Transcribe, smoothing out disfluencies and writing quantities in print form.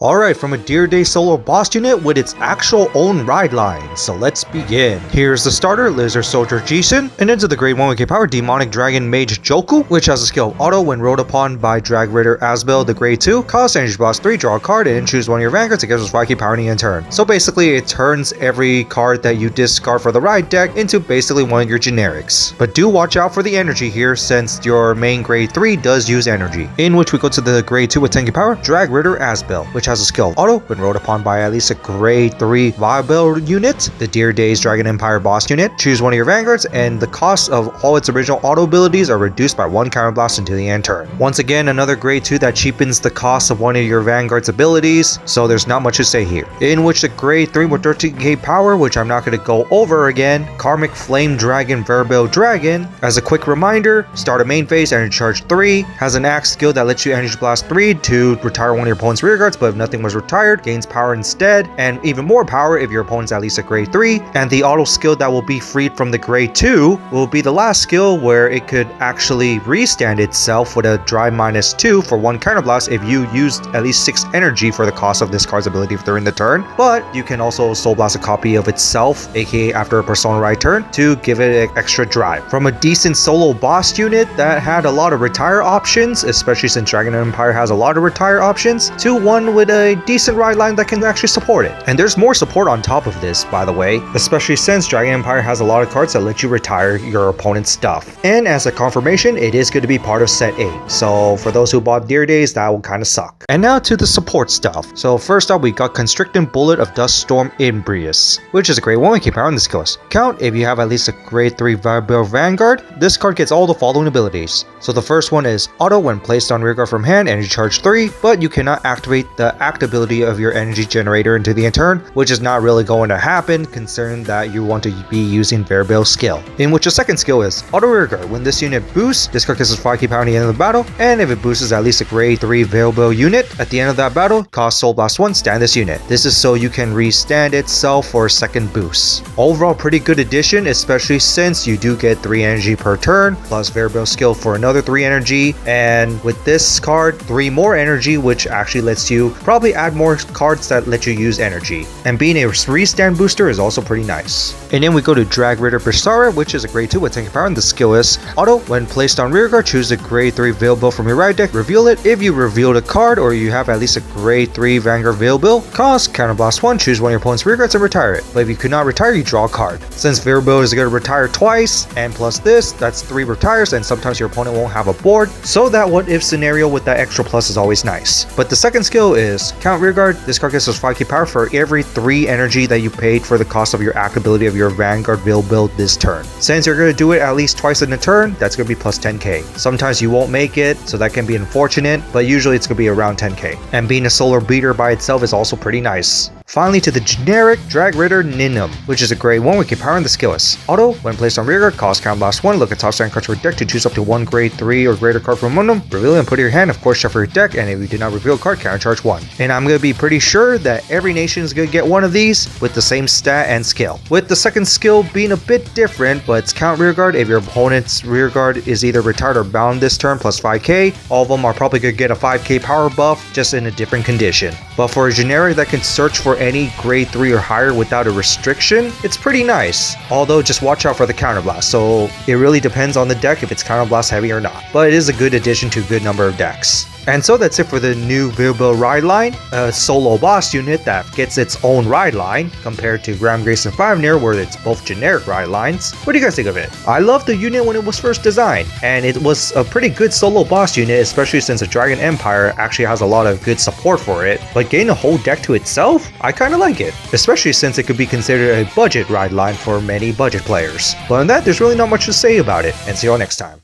Alright, from a Dear Day solo boss unit with its actual own ride line, so let's begin. Here's the starter, Lizard Soldier Jason, and into the grade 1 power Demonic Dragon Mage Joku, which has a skill Auto when rolled upon by Drag Raider Asbel, the grade 2, cost energy blast 3, draw a card, and choose one of your Vanguards to give us 5k power in turn. So basically, it turns every card that you discard for the ride deck into basically one of your generics. But do watch out for the energy here, since your main grade 3 does use energy. In which we go to the grade 2 with 10k power, Drag Raider Asbel, which has a skill Auto when rolled upon by at least a grade 3 Vilbeil unit, the Dear Days Dragon Empire boss unit. Choose one of your Vanguards, and the cost of all its original auto abilities are reduced by 1 counterblast until the end turn. Once again, another grade 2 that cheapens the cost of one of your Vanguard's abilities, so there's not much to say here. In which the grade 3 with 13k power, which I'm not going to go over again, Karmic Flame Dragon Vilbeil Dragon. As a quick reminder, start a main phase, energy charge 3, has an axe skill that lets you energy blast 3 to retire one of your opponent's rear guards, but if nothing was retired, gains power instead, and even more power if your opponent's at least a grade 3. And the auto skill that will be freed from the grade 2 will be the last skill, where it could actually restand itself with a drive -2 for 1 counterblast if you used at least 6 energy for the cost of this card's ability during the turn. But you can also soul blast a copy of itself, aka after a persona ride turn, to give it an extra drive. From a decent solo boss unit that had a lot of retire options, especially since Dragon Empire has a lot of retire options, to one with a decent ride line that can actually support it. And there's more support on top of this, by the way, especially since Dragon Empire has a lot of cards that let you retire your opponent's stuff. And as a confirmation, it is going to be part of set 8, so for those who bought Dear Days, that will kind of suck. And now to the support stuff. So first up, we got Constricting Bullet of Dust Storm Imbrius, which is a grade 1 power on the skills. Count if you have at least a grade 3 Vilbeil Vanguard. This card gets all the following abilities. So the first one is Auto when placed on rearguard from hand, energy charge 3, but you cannot activate the act ability of your energy generator into the end turn, which is not really going to happen considering that you want to be using Vilbeil's skill. In which the second skill is Auto Rearguard. When this unit boosts, this card gets 5k power at the end of the battle, and if it boosts at least a grade 3 Vilbeil unit at the end of that battle, cost Soul Blast 1, stand this unit. This is so you can restand itself for a second boost. Overall, pretty good addition, especially since you do get 3 energy per turn, plus Vilbeil's skill for another 3 energy, and with this card, 3 more energy, which actually lets you probably add more cards that let you use energy. And being a restand booster is also pretty nice. And then we go to Drag Raider Bishara, which is a grade 2 with 10 power, and the skill is Auto when placed on rearguard, choose a grade 3 Vilbeil from your ride deck, reveal it. If you revealed a card or you have at least a grade 3 Vanguard Vilbeil, cost counterblast 1, choose one of your opponent's rearguards and retire it. But if you could not retire, you draw a card. Since Vilbeil is going to retire twice, and plus this, that's 3 retires, and sometimes your opponent won't have a board, so that what if scenario with that extra plus is always nice. But the second skill is Count Rearguard. This card gets us 5k power for every 3 energy that you paid for the cost of your act ability of your Vanguard Vilbeil this turn. Since you're going to do it at least twice in a turn, that's going to be plus 10k. Sometimes you won't make it, so that can be unfortunate, but usually it's going to be around 10k. And being a solar beater by itself is also pretty nice. Finally, to the generic Drag Raider Ninum, which is a grade 1 with power and the skill is Auto when placed on rearguard, cost counterblast 1, look at top stand cards for your deck to choose up to 1 grade 3 or greater card from one of them, reveal it and put it in your hand, of course shuffle your deck, and if you did not reveal a card, counter charge 1. And I'm going to be pretty sure that every nation is going to get one of these with the same stat and skill. With the second skill being a bit different, but it's Count Rearguard. If your opponent's rearguard is either retired or bound this turn, plus 5k, all of them are probably going to get a 5k power buff, just in a different condition. But for a generic that can search for any grade 3 or higher without a restriction, it's pretty nice. Although just watch out for the counterblast, so it really depends on the deck if it's counterblast heavy or not. But it is a good addition to a good number of decks. And so that's it for the new Vilbeil ride line, a solo boss unit that gets its own ride line compared to Graham Grayson 5-Near, where it's both generic ride lines. What do you guys think of it? I loved the unit when it was first designed, and it was a pretty good solo boss unit, especially since the Dragon Empire actually has a lot of good support for it. But getting a whole deck to itself, I kind of like it, especially since it could be considered a budget ride line for many budget players. But on that, there's really not much to say about it, and see you all next time.